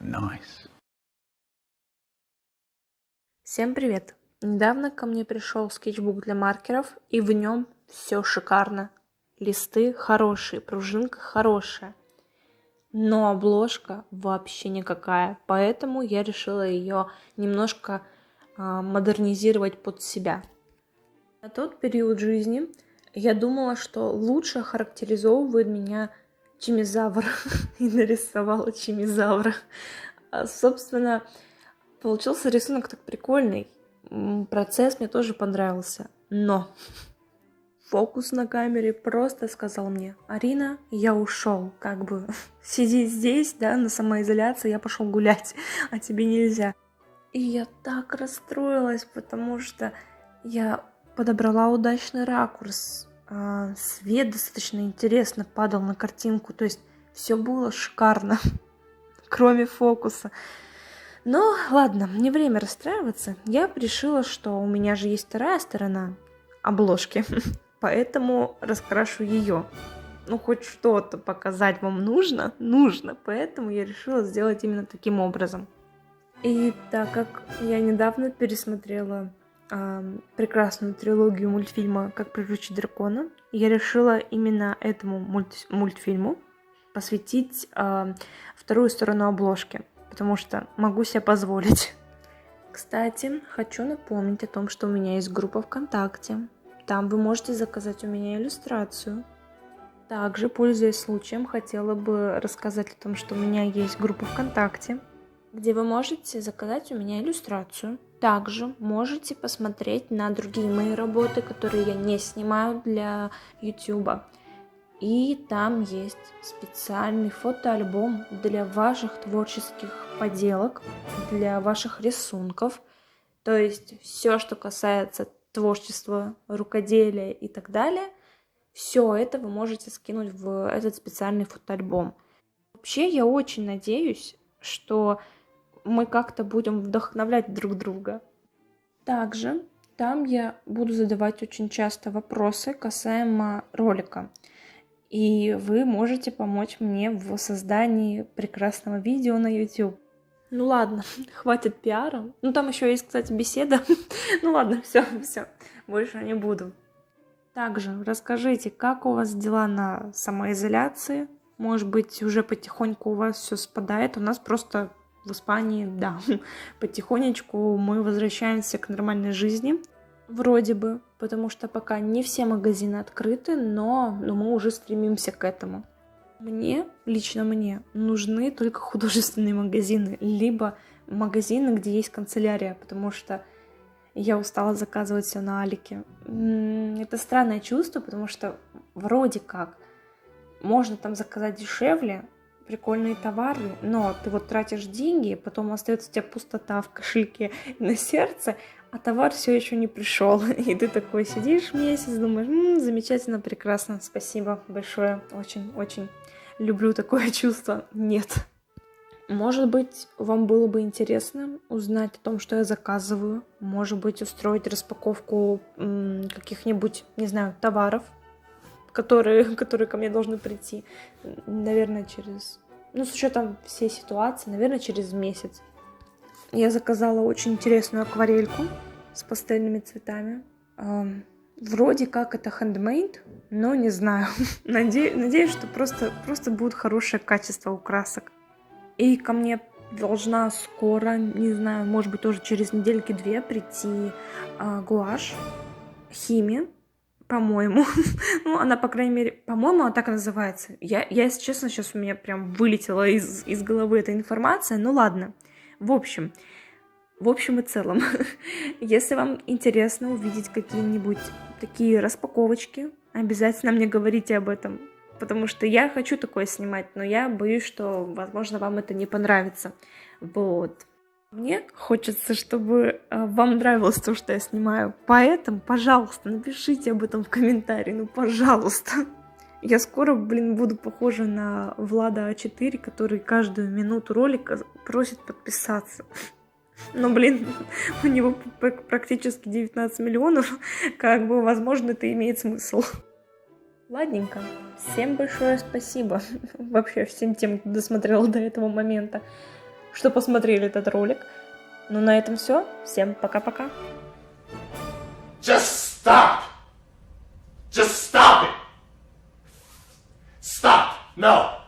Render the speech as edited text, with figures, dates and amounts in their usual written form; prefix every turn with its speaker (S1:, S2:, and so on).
S1: Nice.
S2: Всем привет! Недавно ко мне пришел скетчбук для маркеров, и в нем все шикарно. Листы хорошие, пружинка хорошая, но обложка вообще никакая, поэтому я решила ее немножко модернизировать под себя. На тот период жизни я думала, что лучше характеризовывает меня чимизавр, и нарисовала чимизавра. Собственно, получился рисунок так прикольный. Процесс мне тоже понравился. Но фокус на камере просто сказал мне: Арина, я ушел, как бы сиди здесь, да, на самоизоляции, я пошел гулять, а тебе нельзя. И я так расстроилась, потому что я подобрала удачный ракурс, свет достаточно интересно падал на картинку, то есть все было шикарно, кроме фокуса. Но ладно, не время расстраиваться. Я решила, что у меня же есть вторая сторона обложки, поэтому раскрашу ее. Ну, хоть что-то показать вам нужно, поэтому я решила сделать именно таким образом. И так как я недавно пересмотрела прекрасную трилогию мультфильма «Как приручить дракона», я решила именно этому мультфильму посвятить вторую сторону обложки, потому что могу себе позволить. Кстати, хочу напомнить о том, что у меня есть группа ВКонтакте. Там вы можете заказать у меня иллюстрацию. Также, пользуясь случаем, хотела бы рассказать о том, что у меня есть группа ВКонтакте, где вы можете заказать у меня иллюстрацию. Также можете посмотреть на другие мои работы, которые я не снимаю для YouTube. И там есть специальный фотоальбом для ваших творческих поделок, для ваших рисунков. То есть все, что касается творчества, рукоделия и так далее, все это вы можете скинуть в этот специальный фотоальбом. Вообще, я очень надеюсь, что мы как-то будем вдохновлять друг друга. Также там я буду задавать очень часто вопросы касаемо ролика. И вы можете помочь мне в создании прекрасного видео на YouTube. Ну ладно, хватит пиара. Ну там еще есть, кстати, беседа. Ну ладно, все, больше не буду. Также расскажите, как у вас дела на самоизоляции? Может быть, уже потихоньку у вас все спадает. У нас просто в Испании, да, потихонечку мы возвращаемся к нормальной жизни. Вроде бы, потому что пока не все магазины открыты, но мы уже стремимся к этому. Лично мне, нужны только художественные магазины, либо магазины, где есть канцелярия, потому что я устала заказывать все на Алике. Это странное чувство, потому что вроде как можно там заказать дешевле, прикольные товары, но ты вот тратишь деньги, потом остается у тебя пустота в кошельке и на сердце, а товар все еще не пришел. И ты такой сидишь месяц, думаешь: замечательно, прекрасно, спасибо большое, очень люблю такое чувство. Нет. Может быть, вам было бы интересно узнать о том, что я заказываю. Может быть, устроить распаковку каких-нибудь, не знаю, товаров, которые ко мне должны прийти. Наверное, с учетом всей ситуации, наверное, через месяц. Я заказала очень интересную акварельку с пастельными цветами. Вроде как это handmade, но не знаю. Надеюсь, что просто будет хорошее качество украсок. И ко мне должна скоро, не знаю, может быть, тоже через недельки-две прийти гуашь Хими, по-моему. Ну, она, по крайней мере, по-моему, она так и называется. Если честно, сейчас у меня прям вылетела из головы эта информация. Ну, ладно. В общем и целом, если вам интересно увидеть какие-нибудь такие распаковочки, обязательно мне говорите об этом. Потому что я хочу такое снимать, но я боюсь, что, возможно, вам это не понравится. Вот. Мне хочется, чтобы вам нравилось то, что я снимаю. Поэтому, пожалуйста, напишите об этом в комментарии. Ну, пожалуйста. Я скоро, буду похожа на Влада А4, который каждую минуту ролика просит подписаться. Но, у него практически 19 миллионов. Возможно, это имеет смысл. Ладненько. Всем большое спасибо. Вообще всем тем, кто досмотрел до этого момента. что посмотрели этот ролик. Ну, на этом все. Всем пока-пока.
S1: Just stop! Just stop it! Stop! No!